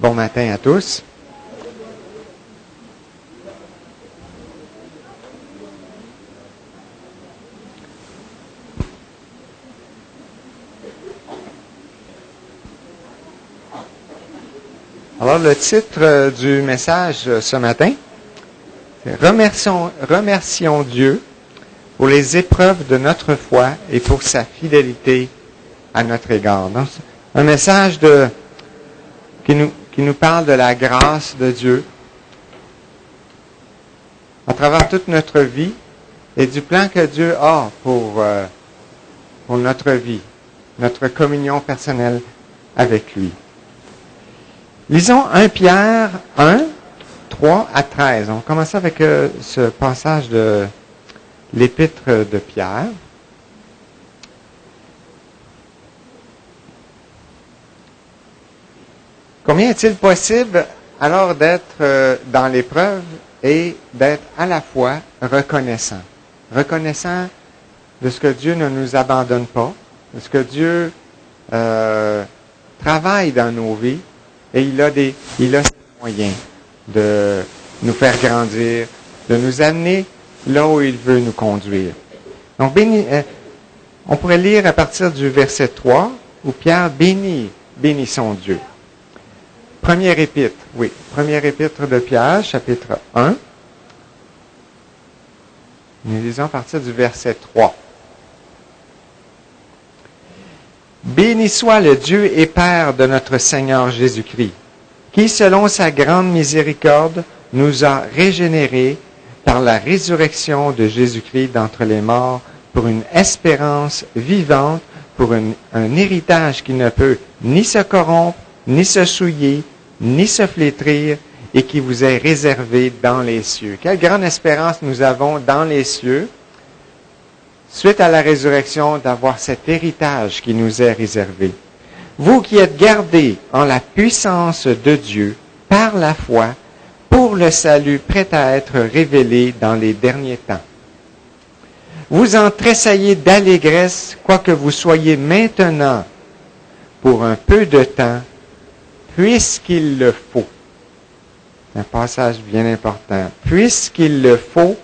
Bon matin à tous. Alors, le titre du message ce matin, c'est Remercions Dieu pour les épreuves de notre foi et pour sa fidélité à notre égard. Donc, un message qui nous parle de la grâce de Dieu à travers toute notre vie et du plan que Dieu a pour notre vie, notre communion personnelle avec lui. Lisons 1 Pierre 1, 3 à 13. On va commencer avec ce passage de l'épître de Pierre. Combien est-il possible alors d'être dans l'épreuve et d'être à la fois reconnaissant? Reconnaissant de ce que Dieu ne nous abandonne pas, de ce que Dieu travaille dans nos vies, et il a ses moyens de nous faire grandir, de nous amener là où il veut nous conduire. Donc, on pourrait lire à partir du verset 3, où Pierre bénissons Dieu. Première épître de Pierre, chapitre 1. Nous lisons à partir du verset 3. Béni soit le Dieu et Père de notre Seigneur Jésus-Christ, qui, selon sa grande miséricorde, nous a régénérés par la résurrection de Jésus-Christ d'entre les morts pour une espérance vivante, pour un héritage qui ne peut ni se corrompre, ni se souiller, ni se flétrir, et qui vous est réservé dans les cieux. Quelle grande espérance nous avons dans les cieux, suite à la résurrection, d'avoir cet héritage qui nous est réservé. Vous qui êtes gardés en la puissance de Dieu, par la foi, pour le salut prêt à être révélé dans les derniers temps. Vous en tressaillez d'allégresse, quoique vous soyez maintenant, pour un peu de temps, puisqu'il le faut. Un passage bien important. Puisqu'il le faut,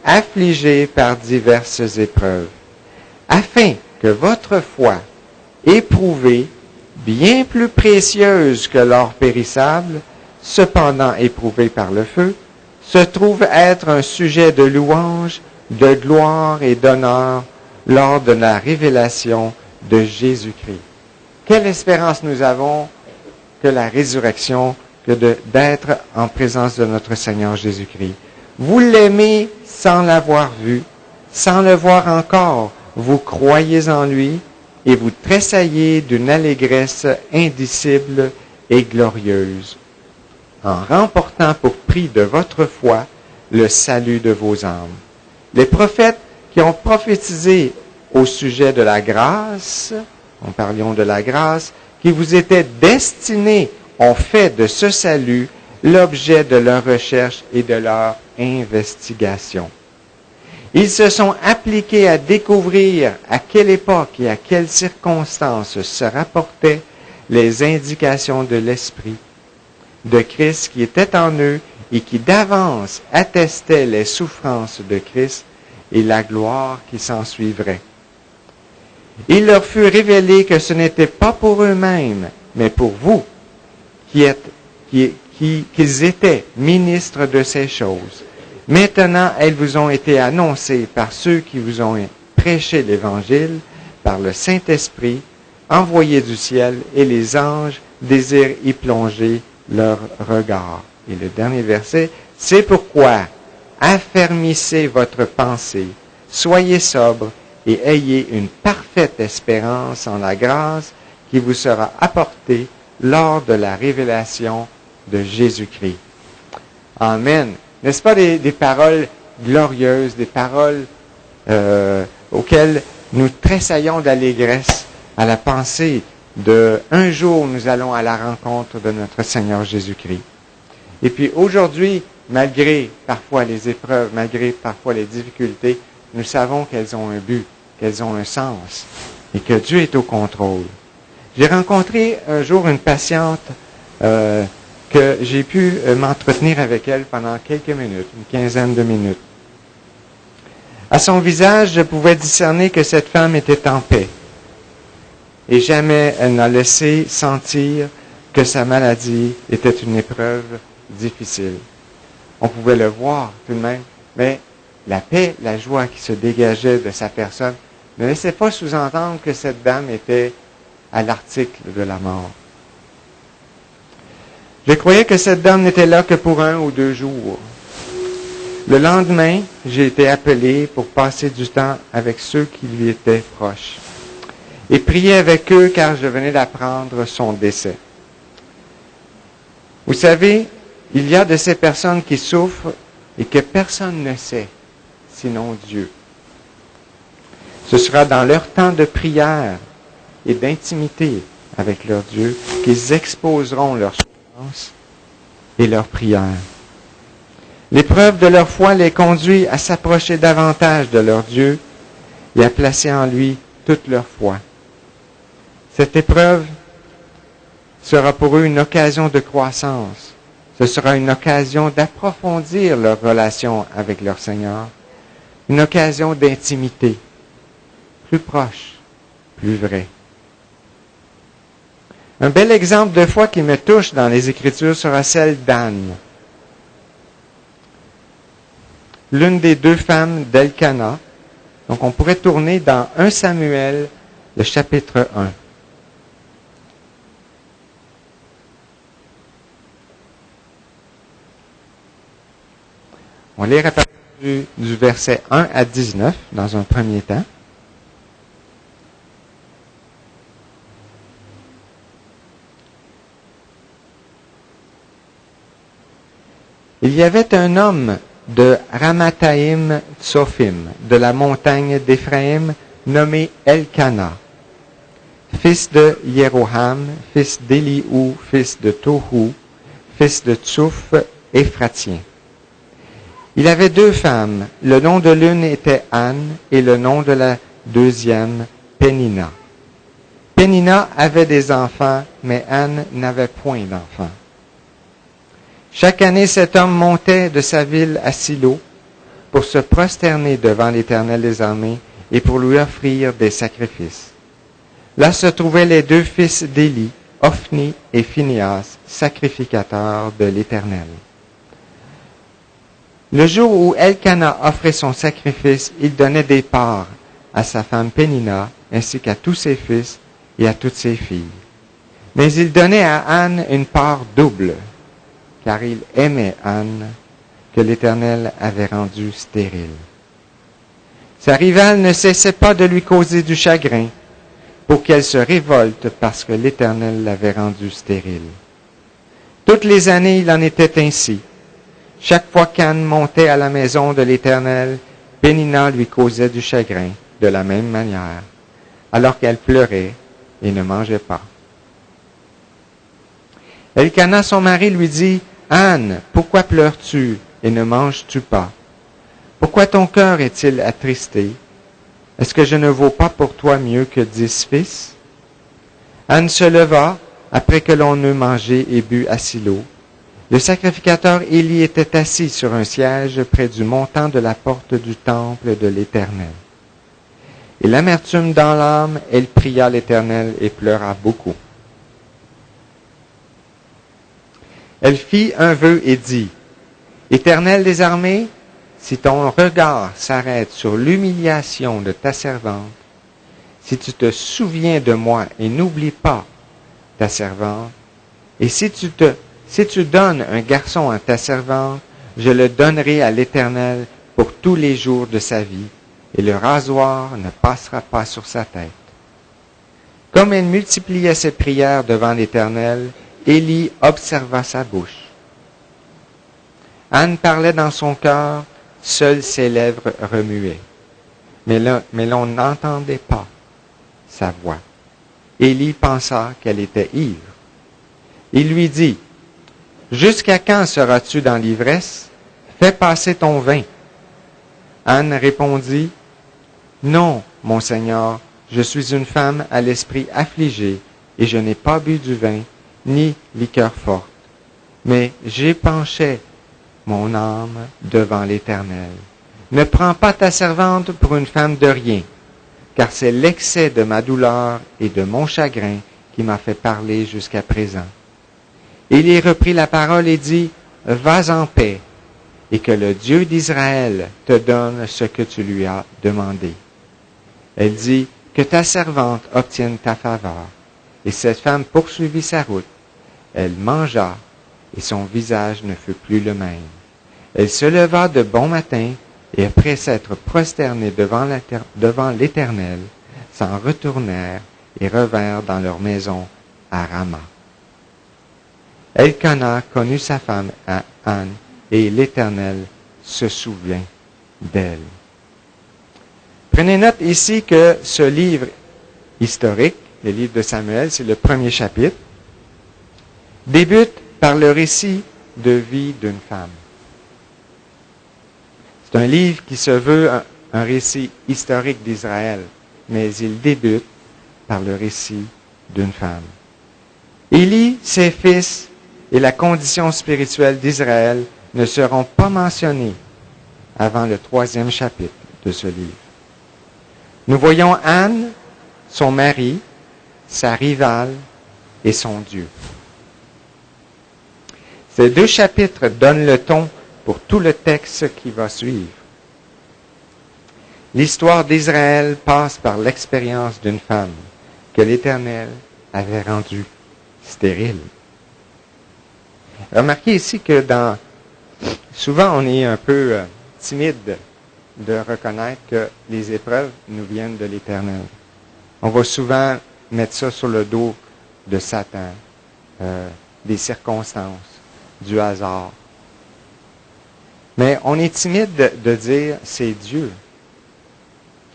affligé par diverses épreuves, afin que votre foi, éprouvée, bien plus précieuse que l'or périssable, cependant éprouvée par le feu, se trouve être un sujet de louange, de gloire et d'honneur lors de la révélation de Jésus-Christ. Quelle espérance nous avons que la résurrection, que d'être en présence de notre Seigneur Jésus-Christ. Vous l'aimez sans l'avoir vu, sans le voir encore, vous croyez en lui et vous tressaillez d'une allégresse indicible et glorieuse, en remportant pour prix de votre foi le salut de vos âmes. Les prophètes qui ont prophétisé au sujet de la grâce, nous parlions de la grâce, qui vous était destinée, ont fait de ce salut l'objet de leur recherche et de leur investigation. Ils se sont appliqués à découvrir à quelle époque et à quelles circonstances se rapportaient les indications de l'Esprit de Christ qui était en eux et qui d'avance attestait les souffrances de Christ et la gloire qui s'ensuivrait. Il leur fut révélé que ce n'était pas pour eux-mêmes, mais pour vous, qu'ils étaient ministres de ces choses. Maintenant, elles vous ont été annoncées par ceux qui vous ont prêché l'Évangile, par le Saint-Esprit, envoyé du ciel, et les anges désirent y plonger leur regard. Et le dernier verset, c'est pourquoi affermissez votre pensée, soyez sobre et ayez une parfaite espérance en la grâce qui vous sera apportée lors de la révélation de Jésus-Christ. Amen. N'est-ce pas des paroles glorieuses, des paroles auxquelles nous tressaillons d'allégresse à la pensée de un jour nous allons à la rencontre de notre Seigneur Jésus-Christ. Et puis aujourd'hui, malgré parfois les épreuves, malgré parfois les difficultés, nous savons qu'elles ont un but, qu'elles ont un sens et que Dieu est au contrôle. J'ai rencontré un jour une patiente que j'ai pu m'entretenir avec elle pendant quelques minutes, une quinzaine de minutes. À son visage, je pouvais discerner que cette femme était en paix. Et jamais elle n'a laissé sentir que sa maladie était une épreuve difficile. On pouvait le voir tout de même, mais la paix, la joie qui se dégageait de sa personne ne laissait pas sous-entendre que cette dame était à l'article de la mort. Je croyais que cette dame n'était là que pour 1 ou 2 jours. Le lendemain, j'ai été appelé pour passer du temps avec ceux qui lui étaient proches et prier avec eux car je venais d'apprendre son décès. Vous savez, il y a de ces personnes qui souffrent et que personne ne sait, sinon Dieu. Ce sera dans leur temps de prière et d'intimité avec leur Dieu qu'ils exposeront leur souffrance et leur prière. L'épreuve de leur foi les conduit à s'approcher davantage de leur Dieu et à placer en lui toute leur foi. Cette épreuve sera pour eux une occasion de croissance. Ce sera une occasion d'approfondir leur relation avec leur Seigneur, une occasion d'intimité, plus proche, plus vraie. Un bel exemple de foi qui me touche dans les Écritures sera celle d'Anne, l'une des 2 femmes d'Elkana. Donc on pourrait tourner dans 1 Samuel, le chapitre 1. On lire à partir du verset 1 à 19 dans un premier temps. Il y avait un homme de Ramathaïm Tsophim, de la montagne d'Éphraïm, nommé Elkana, fils de Jéroham, fils d'Éliou, fils de Tohu, fils de Tsouf, Éphratien. Il avait 2 femmes. Le nom de l'une était Anne et le nom de la deuxième, Pénina. Pénina avait des enfants, mais Anne n'avait point d'enfants. Chaque année, cet homme montait de sa ville à Silo pour se prosterner devant l'Éternel des armées et pour lui offrir des sacrifices. Là se trouvaient les 2 fils d'Élie, Ophni et Phinehas, sacrificateurs de l'Éternel. Le jour où Elkana offrait son sacrifice, il donnait des parts à sa femme Pénina, ainsi qu'à tous ses fils et à toutes ses filles. Mais il donnait à Anne une part double, car il aimait Anne, que l'Éternel avait rendue stérile. Sa rivale ne cessait pas de lui causer du chagrin, pour qu'elle se révolte parce que l'Éternel l'avait rendue stérile. Toutes les années, il en était ainsi. Chaque fois qu'Anne montait à la maison de l'Éternel, Pénina lui causait du chagrin de la même manière, alors qu'elle pleurait et ne mangeait pas. Elkana, son mari, lui dit, « Anne, pourquoi pleures-tu et ne manges-tu pas? Pourquoi ton cœur est-il attristé? Est-ce que je ne vaux pas pour toi mieux que 10 fils? » Anne se leva, après que l'on eut mangé et bu à Silo. Le sacrificateur Élie était assis sur un siège près du montant de la porte du temple de l'Éternel. Et l'amertume dans l'âme, elle pria l'Éternel et pleura beaucoup. Elle fit un vœu et dit, « Éternel des armées, si ton regard s'arrête sur l'humiliation de ta servante, si tu te souviens de moi et n'oublies pas ta servante, et si tu donnes un garçon à ta servante, je le donnerai à l'Éternel pour tous les jours de sa vie, et le rasoir ne passera pas sur sa tête. » Comme elle multipliait ses prières devant l'Éternel, Élie observa sa bouche. Anne parlait dans son cœur, seules ses lèvres remuaient. Mais l'on n'entendait pas sa voix. Élie pensa qu'elle était ivre. Il lui dit, « Jusqu'à quand seras-tu dans l'ivresse? Fais passer ton vin. » Anne répondit, « Non, mon Seigneur, je suis une femme à l'esprit affligé, et je n'ai pas bu du vin, ni liqueur forte. mais j'épanchais mon âme devant l'Éternel. Ne prends pas ta servante pour une femme de rien, car c'est l'excès de ma douleur et de mon chagrin qui m'a fait parler jusqu'à présent. Élie reprit la parole et dit, va en paix, et que le Dieu d'Israël te donne ce que tu lui as demandé. Elle dit, que ta servante obtienne ta faveur. Et cette femme poursuivit sa route. Elle mangea, et son visage ne fut plus le même. Elle se leva de bon matin, et après s'être prosternée devant l'Éternel, s'en retournèrent et revinrent dans leur maison à Rama. Elkana connut sa femme Anne, et l'Éternel se souvient d'elle. Prenez note ici que ce livre historique, le livre de Samuel, c'est le premier chapitre, débute par le récit de vie d'une femme. C'est un livre qui se veut un récit historique d'Israël, mais il débute par le récit d'une femme. Élie, ses fils et la condition spirituelle d'Israël ne seront pas mentionnés avant le 3e chapitre de ce livre. Nous voyons Anne, son mari, sa rivale et son Dieu. Ces 2 chapitres donnent le ton pour tout le texte qui va suivre. L'histoire d'Israël passe par l'expérience d'une femme que l'Éternel avait rendue stérile. Remarquez ici que souvent on est un peu timide de reconnaître que les épreuves nous viennent de l'Éternel. On va souvent mettre ça sur le dos de Satan, des circonstances, du hasard. Mais on est timide de dire, c'est Dieu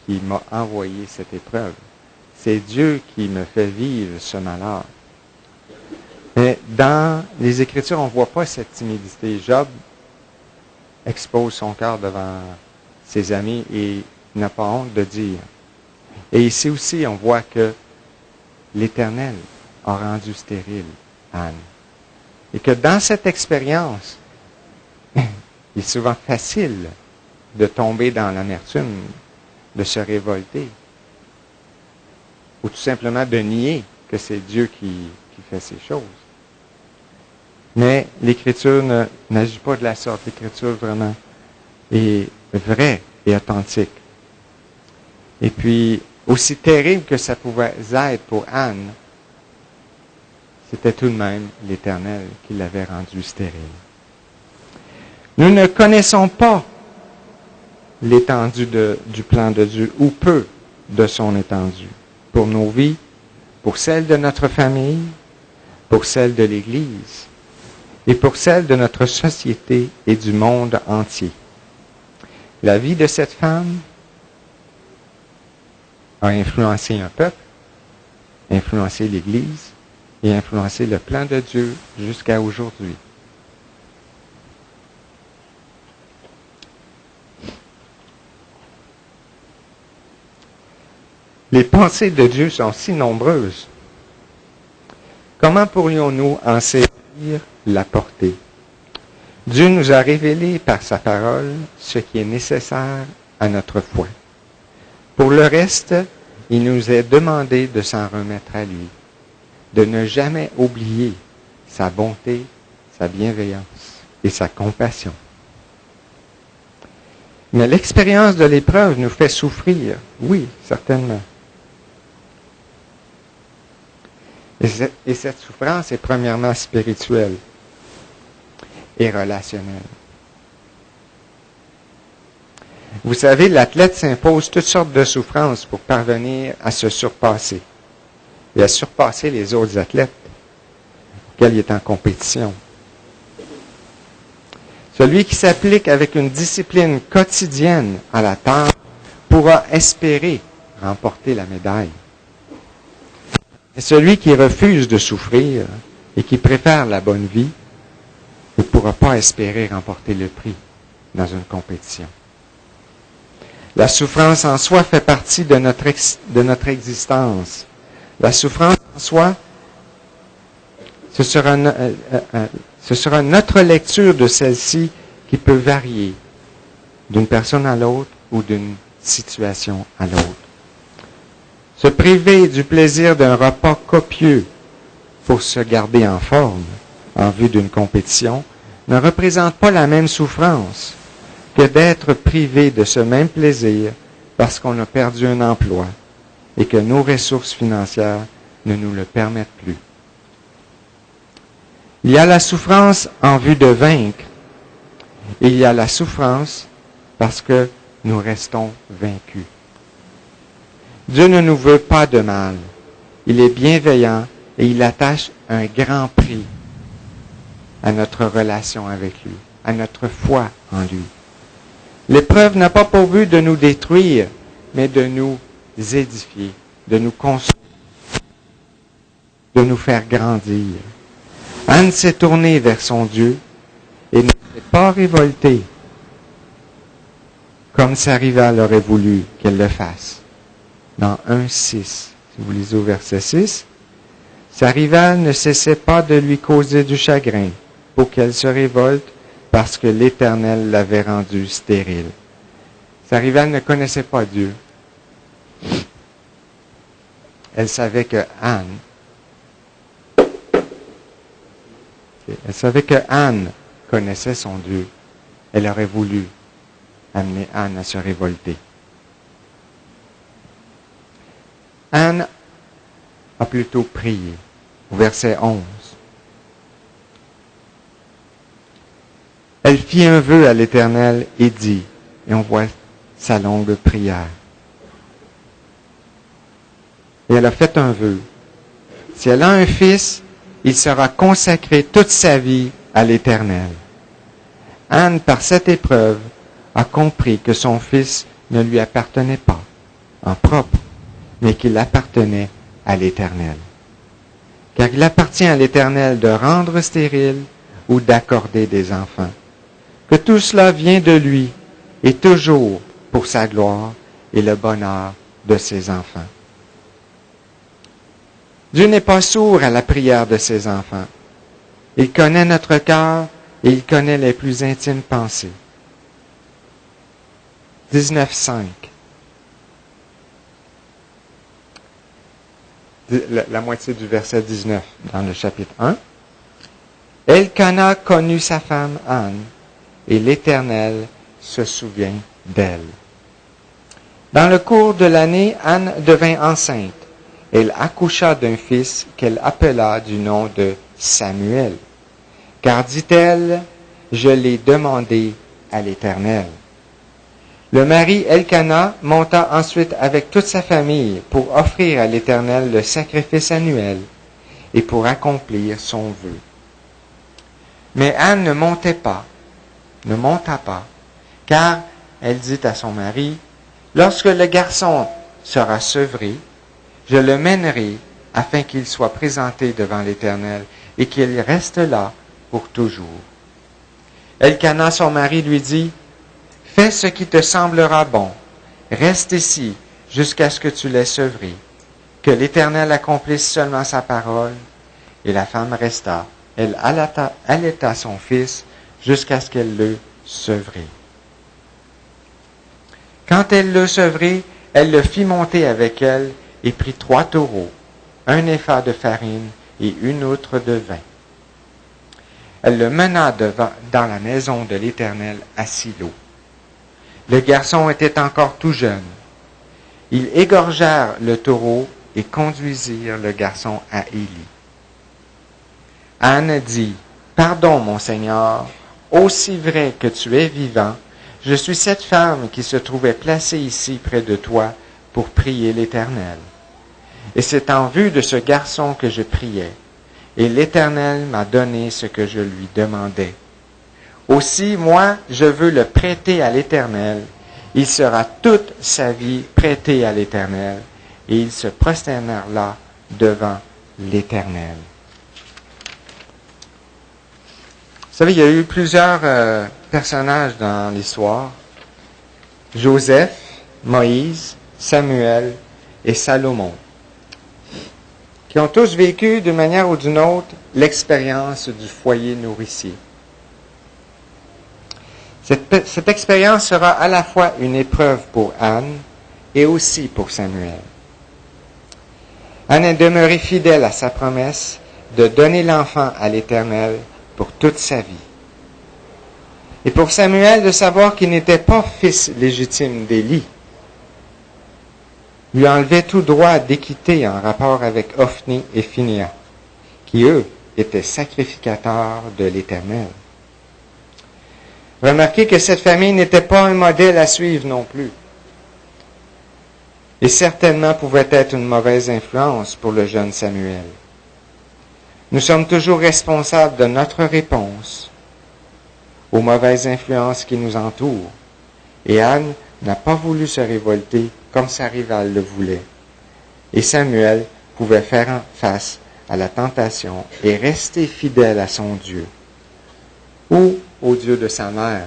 qui m'a envoyé cette épreuve. C'est Dieu qui me fait vivre ce malheur. Mais dans les Écritures, on ne voit pas cette timidité. Job expose son cœur devant ses amis et n'a pas honte de dire. Et ici aussi, on voit que l'Éternel a rendu stérile Anne. Et que dans cette expérience, il est souvent facile de tomber dans l'amertume, de se révolter, ou tout simplement de nier que c'est Dieu qui fait ces choses. Mais l'Écriture n'agit pas de la sorte. L'Écriture vraiment est vraie et authentique. Et puis, aussi terrible que ça pouvait être pour Anne, c'était tout de même l'Éternel qui l'avait rendue stérile. Nous ne connaissons pas l'étendue du plan de Dieu, ou peu de son étendue, pour nos vies, pour celle de notre famille, pour celle de l'Église, et pour celle de notre société et du monde entier. La vie de cette femme a influencé un peuple, influencé l'Église et influencé le plan de Dieu jusqu'à aujourd'hui. Les pensées de Dieu sont si nombreuses. Comment pourrions-nous en saisir la portée? Dieu nous a révélé par sa parole ce qui est nécessaire à notre foi. Pour le reste, il nous est demandé de s'en remettre à lui, de ne jamais oublier sa bonté, sa bienveillance et sa compassion. Mais l'expérience de l'épreuve nous fait souffrir, oui, certainement. Et cette souffrance est premièrement spirituelle et relationnelle. Vous savez, l'athlète s'impose toutes sortes de souffrances pour parvenir à se surpasser et à surpasser les autres athlètes auxquels il est en compétition. Celui qui s'applique avec une discipline quotidienne à la tâche pourra espérer remporter la médaille. Et celui qui refuse de souffrir et qui préfère la bonne vie ne pourra pas espérer remporter le prix dans une compétition. La souffrance en soi fait partie de notre existence. La souffrance en soi, Ce sera notre lecture de celle-ci qui peut varier d'une personne à l'autre ou d'une situation à l'autre. Se priver du plaisir d'un repas copieux pour se garder en forme en vue d'une compétition ne représente pas la même souffrance que d'être privé de ce même plaisir parce qu'on a perdu un emploi et que nos ressources financières ne nous le permettent plus. Il y a la souffrance en vue de vaincre et il y a la souffrance parce que nous restons vaincus. Dieu ne nous veut pas de mal. Il est bienveillant et il attache un grand prix à notre relation avec lui, à notre foi en lui. L'épreuve n'a pas pour but de nous détruire, mais de nous édifier, de nous construire, de nous faire grandir. Anne s'est tournée vers son Dieu et ne s'est pas révoltée, comme sa rivale aurait voulu qu'elle le fasse. Dans 1,6, si vous lisez au verset 6, sa rivale ne cessait pas de lui causer du chagrin pour qu'elle se révolte parce que l'Éternel l'avait rendue stérile. Sa rivale ne connaissait pas Dieu. Elle savait que Anne connaissait son Dieu. Elle aurait voulu amener Anne à se révolter. Anne a plutôt prié, au verset 11. Elle fit un vœu à l'Éternel et dit, et on voit sa longue prière. Et elle a fait un vœu. Si elle a un fils, il sera consacré toute sa vie à l'Éternel. Anne, par cette épreuve, a compris que son fils ne lui appartenait pas en propre, mais qu'il appartenait à l'Éternel. Car il appartient à l'Éternel de rendre stérile ou d'accorder des enfants. Que tout cela vient de lui et toujours pour sa gloire et le bonheur de ses enfants. Dieu n'est pas sourd à la prière de ses enfants. Il connaît notre cœur et il connaît les plus intimes pensées. 19,5. La moitié du verset 19 dans le chapitre 1. Elkana connut sa femme Anne, et l'Éternel se souvient d'elle. Dans le cours de l'année, Anne devint enceinte. Elle accoucha d'un fils qu'elle appela du nom de Samuel. Car, dit-elle, je l'ai demandé à l'Éternel. Le mari Elkana monta ensuite avec toute sa famille pour offrir à l'Éternel le sacrifice annuel et pour accomplir son vœu. Mais Anne ne monta pas, car elle dit à son mari, « Lorsque le garçon sera sevré, je le mènerai afin qu'il soit présenté devant l'Éternel et qu'il reste là pour toujours. » Elkana, son mari, lui dit, « Fais ce qui te semblera bon. Reste ici jusqu'à ce que tu l'aies sevré. Que l'Éternel accomplisse seulement sa parole. » Et la femme resta. Elle allaita son fils jusqu'à ce qu'elle le sevré. Quand elle le sevré, elle le fit monter avec elle et prit 3 taureaux, 1 épha de farine et 1 outre de vin. Elle le mena dans la maison de l'Éternel à Silo. Le garçon était encore tout jeune. Ils égorgèrent le taureau et conduisirent le garçon à Élie. Anne dit, « Pardon, mon Seigneur, aussi vrai que tu es vivant, je suis cette femme qui se trouvait placée ici près de toi pour prier l'Éternel. Et c'est en vue de ce garçon que je priais, et l'Éternel m'a donné ce que je lui demandais. Aussi, moi, je veux le prêter à l'Éternel. Il sera toute sa vie prêté à l'Éternel, et il se prosternera là devant l'Éternel. » Vous savez, il y a eu plusieurs personnages dans l'histoire. Joseph, Moïse, Samuel et Salomon. qui ont tous vécu d'une manière ou d'une autre l'expérience du foyer nourricier. Cette expérience sera à la fois une épreuve pour Anne et aussi pour Samuel. Anne est demeurée fidèle à sa promesse de donner l'enfant à l'Éternel pour toute sa vie. Et pour Samuel, de savoir qu'il n'était pas fils légitime d'Élie, lui enlevait tout droit d'équité en rapport avec Ophni et Phinéas, qui eux étaient sacrificateurs de l'Éternel. Remarquez que cette famille n'était pas un modèle à suivre non plus. Et certainement pouvait être une mauvaise influence pour le jeune Samuel. Nous sommes toujours responsables de notre réponse aux mauvaises influences qui nous entourent. Et Anne n'a pas voulu se révolter comme sa rivale le voulait. Et Samuel pouvait faire face à la tentation et rester fidèle à son Dieu, ou au Dieu de sa mère,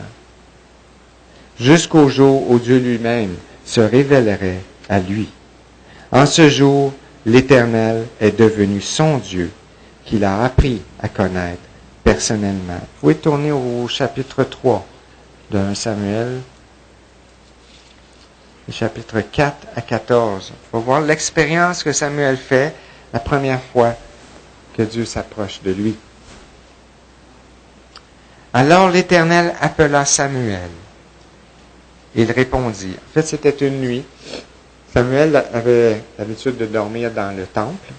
jusqu'au jour où Dieu lui-même se révélerait à lui. En ce jour, l'Éternel est devenu son Dieu, qu'il a appris à connaître personnellement. Vous pouvez tourner au chapitre 3 de 1 Samuel, chapitre 4 à 14. On va voir l'expérience que Samuel fait la première fois que Dieu s'approche de lui. Alors l'Éternel appela Samuel. Il répondit. En fait, c'était une nuit. Samuel avait l'habitude de dormir dans le temple.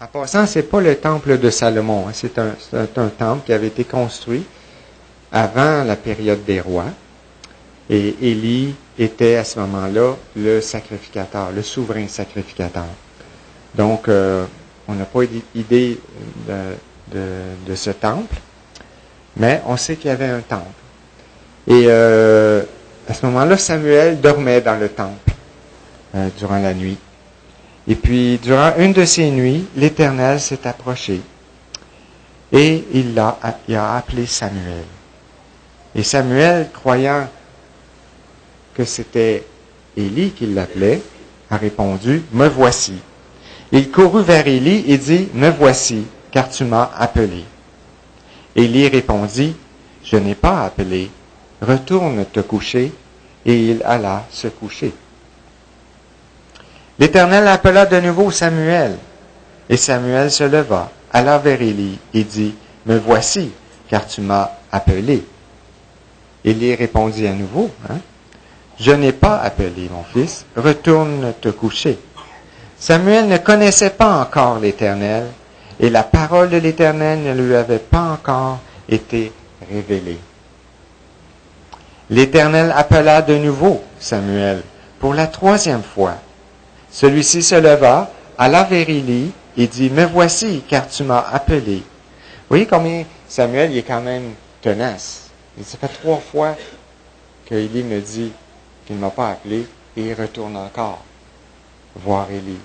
En passant, c'est pas le temple de Salomon. C'est un temple qui avait été construit avant la période des rois. Et Élie était à ce moment-là le sacrificateur, le souverain sacrificateur. Donc, on n'a pas idée de ce temple, mais on sait qu'il y avait un temple. Et à ce moment-là, Samuel dormait dans le temple durant la nuit. Et puis, durant une de ces nuits, l'Éternel s'est approché et il a appelé Samuel. Et Samuel, croyant que c'était Élie qui l'appelait, a répondu, « Me voici. » Il courut vers Élie et dit, « Me voici, car tu m'as appelé. » Élie répondit, « Je n'ai pas appelé. Retourne te coucher. » Et il alla se coucher. L'Éternel appela de nouveau Samuel. Et Samuel se leva, alla vers Élie et dit, « Me voici, car tu m'as appelé. » Élie répondit à nouveau, « Je n'ai pas appelé, mon fils, retourne te coucher. » Samuel ne connaissait pas encore l'Éternel, et la parole de l'Éternel ne lui avait pas encore été révélée. L'Éternel appela de nouveau Samuel pour la troisième fois. Celui-ci se leva, alla vers Élie et dit, « Me voici, car tu m'as appelé. » Vous voyez combien Samuel il est quand même tenace. Ça fait 3 fois que Élie me dit qu'il ne m'a pas appelé et il retourne encore voir Élie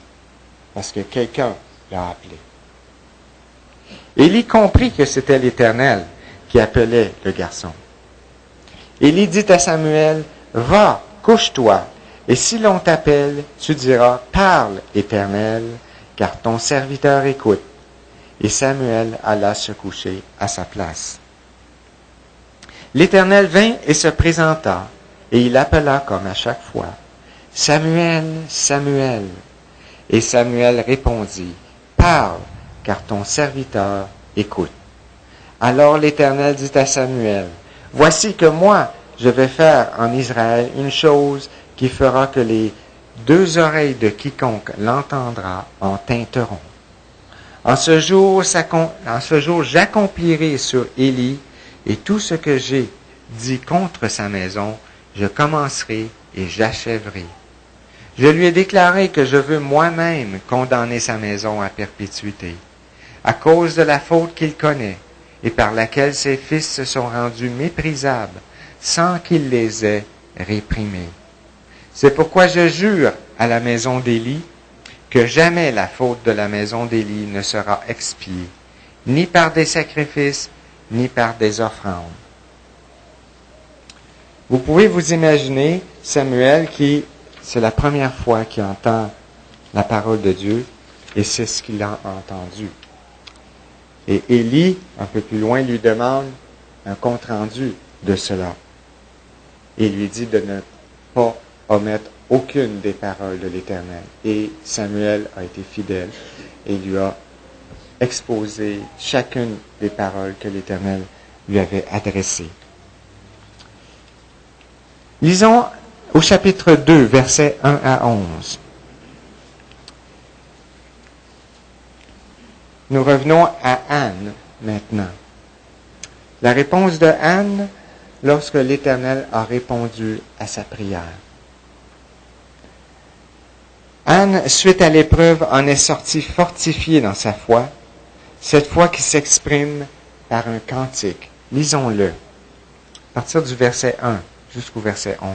parce que quelqu'un l'a appelé. Élie comprit que c'était l'Éternel qui appelait le garçon. Élie dit à Samuel, « Va, couche-toi, et si l'on t'appelle, tu diras, « Parle, Éternel, car ton serviteur écoute. » Et Samuel alla se coucher à sa place. L'Éternel vint et se présenta, et il appela comme à chaque fois, « Samuel, Samuel. » Et Samuel répondit, « Parle, car ton serviteur écoute. » Alors l'Éternel dit à Samuel, « Voici que moi, je vais faire en Israël une chose qui fera que les 2 oreilles de quiconque l'entendra en tinteront. En ce jour, j'accomplirai sur Élie et tout ce que j'ai dit contre sa maison, je commencerai et j'achèverai. Je lui ai déclaré que je veux moi-même condamner sa maison à perpétuité, à cause de la faute qu'il connaît et par laquelle ses fils se sont rendus méprisables sans qu'il les ait réprimés. C'est pourquoi je jure à la maison d'Élie que jamais la faute de la maison d'Élie ne sera expiée, ni par des sacrifices, ni par des offrandes. » Vous pouvez vous imaginer Samuel qui, c'est la première fois qu'il entend la parole de Dieu, Et c'est ce qu'il a entendu. Et Élie, un peu plus loin, lui demande un compte-rendu de cela. Et lui dit de ne pas omettre aucune des paroles de l'Éternel. Et Samuel a été fidèle et lui a exposé chacune des paroles que l'Éternel lui avait adressées. Lisons au chapitre 2, versets 1 à 11. Nous revenons à Anne maintenant. La réponse de Anne lorsque l'Éternel a répondu à sa prière. Anne, suite à l'épreuve, en est sortie fortifiée dans sa foi, cette foi qui s'exprime par un cantique. Lisons-le, à partir du verset 1 jusqu'au verset 11.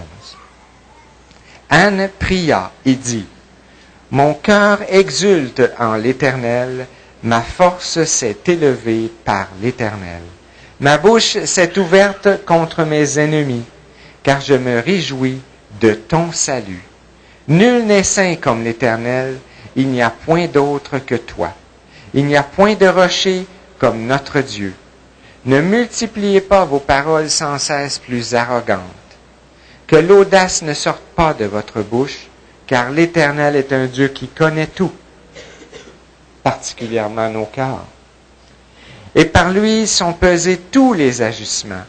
Anne pria et dit, « Mon cœur exulte en l'Éternel, ma force s'est élevée par l'Éternel. Ma bouche s'est ouverte contre mes ennemis, car je me réjouis de ton salut. Nul n'est saint comme l'Éternel, il n'y a point d'autre que toi. Il n'y a point de rocher comme notre Dieu. Ne multipliez pas vos paroles sans cesse plus arrogantes. Que l'audace ne sorte pas de votre bouche, car l'Éternel est un Dieu qui connaît tout, particulièrement nos cœurs. Et par lui sont pesés tous les agissements.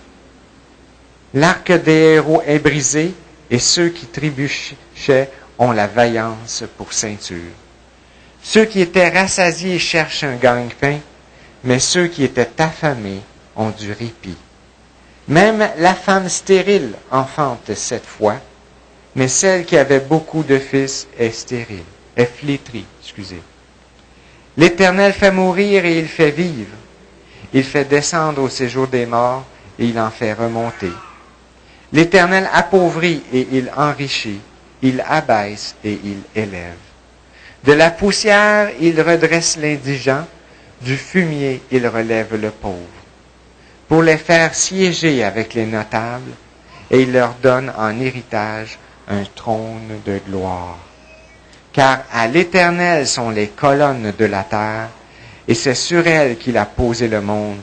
L'arc des héros est brisé, et ceux qui trébuchaient ont la vaillance pour ceinture. Ceux qui étaient rassasiés cherchent un gagne-pain, mais ceux qui étaient affamés ont du répit. Même la femme stérile enfante 7 fois, mais celle qui avait beaucoup de fils est stérile, est flétrie, L'Éternel fait mourir et il fait vivre. Il fait descendre au séjour des morts et il en fait remonter. L'Éternel appauvrit et il enrichit. Il abaisse et il élève. De la poussière, il redresse l'indigent. Du fumier, il relève le pauvre. Pour les faire siéger avec les notables, et il leur donne en héritage un trône de gloire. Car à l'Éternel sont les colonnes de la terre, et c'est sur elles qu'il a posé le monde.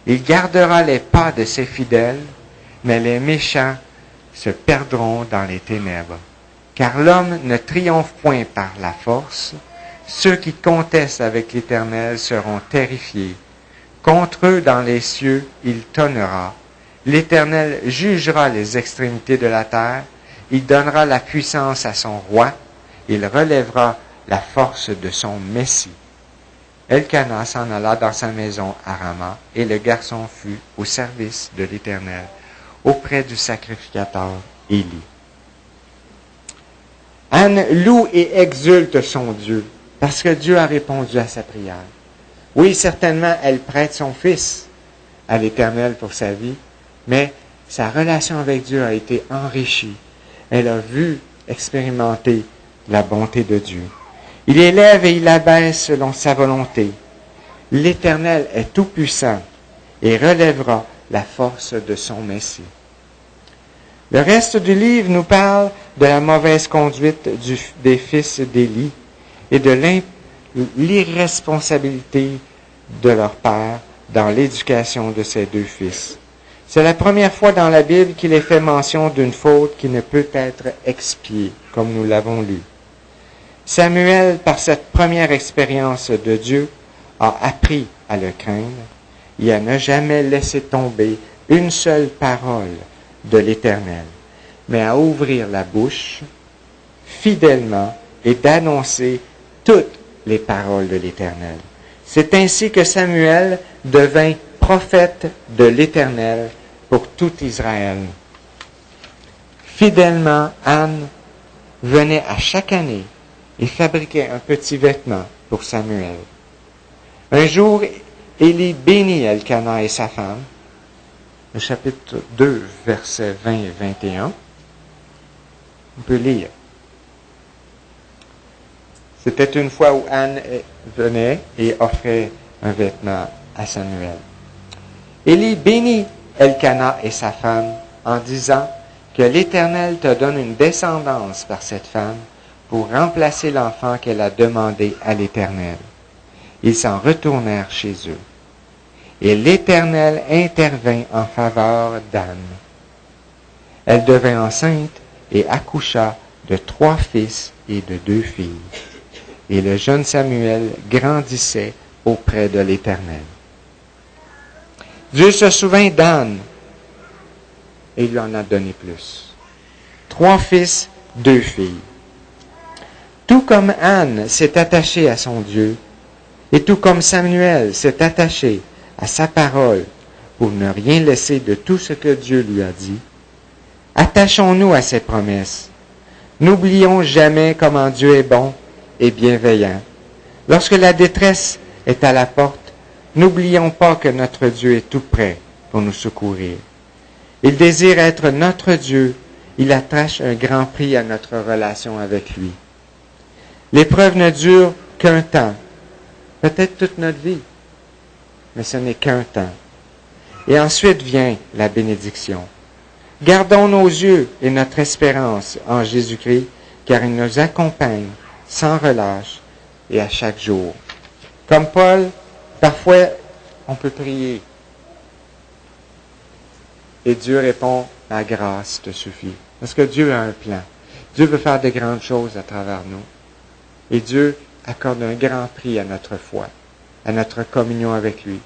Il gardera les pas de ses fidèles, mais les méchants se perdront dans les ténèbres. Car l'homme ne triomphe point par la force. Ceux qui contestent avec l'Éternel seront terrifiés. Contre eux dans les cieux, il tonnera. L'Éternel jugera les extrémités de la terre. Il donnera la puissance à son roi. Il relèvera la force de son Messie. Elkana s'en alla dans sa maison à Rama, et le garçon fut au service de l'Éternel, auprès du sacrificateur Élie. Anne loue et exulte son Dieu, parce que Dieu a répondu à sa prière. Oui, certainement, elle prête son fils à l'Éternel pour sa vie, mais sa relation avec Dieu a été enrichie. Elle a vu, expérimenter la bonté de Dieu. Il élève et il abaisse selon sa volonté. L'Éternel est tout-puissant et relèvera la force de son Messie. Le reste du livre nous parle de la mauvaise conduite des fils d'Élie et de l'irresponsabilité de leur père dans l'éducation de ses 2 fils. C'est la première fois dans la Bible qu'il est fait mention d'une faute qui ne peut être expiée, comme nous l'avons lu. Samuel, par cette première expérience de Dieu, a appris à le craindre et à ne jamais laisser tomber une seule parole de l'Éternel, mais à ouvrir la bouche fidèlement et d'annoncer toutes les paroles de l'Éternel. C'est ainsi que Samuel devint prophète de l'Éternel pour tout Israël. Fidèlement, Anne venait à chaque année et fabriquait un petit vêtement pour Samuel. Un jour, Élie bénit Elkana et sa femme. Le chapitre 2, versets 20 et 21. On peut lire. C'était une fois où Anne venait et offrait un vêtement à Samuel. Élie bénit Elkana et sa femme en disant que l'Éternel te donne une descendance par cette femme pour remplacer l'enfant qu'elle a demandé à l'Éternel. Ils s'en retournèrent chez eux. Et l'Éternel intervint en faveur d'Anne. Elle devint enceinte et accoucha de 3 fils et de 2 filles. Et le jeune Samuel grandissait auprès de l'Éternel. Dieu se souvint d'Anne et il lui en a donné plus. 3 fils, 2 filles. Tout comme Anne s'est attachée à son Dieu, et tout comme Samuel s'est attaché à sa parole pour ne rien laisser de tout ce que Dieu lui a dit, attachons-nous à ses promesses. N'oublions jamais comment Dieu est bon et bienveillant. Lorsque la détresse est à la porte, n'oublions pas que notre Dieu est tout prêt pour nous secourir. Il désire être notre Dieu. Il attache un grand prix à notre relation avec lui. L'épreuve ne dure qu'un temps, peut-être toute notre vie, mais ce n'est qu'un temps. Et ensuite vient la bénédiction. Gardons nos yeux et notre espérance en Jésus-Christ, car il nous accompagne sans relâche et à chaque jour. Comme Paul, parfois on peut prier. Et Dieu répond, la grâce te suffit. Parce que Dieu a un plan. Dieu veut faire de grandes choses à travers nous. Et Dieu accorde un grand prix à notre foi, à notre communion avec lui,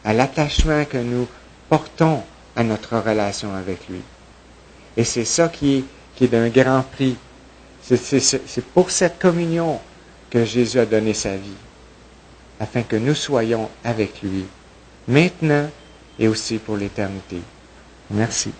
à l'attachement que nous portons à notre relation avec lui. Et c'est ça qui est d'un grand prix. C'est pour cette communion que Jésus a donné sa vie, afin que nous soyons avec lui, maintenant et aussi pour l'éternité. Merci.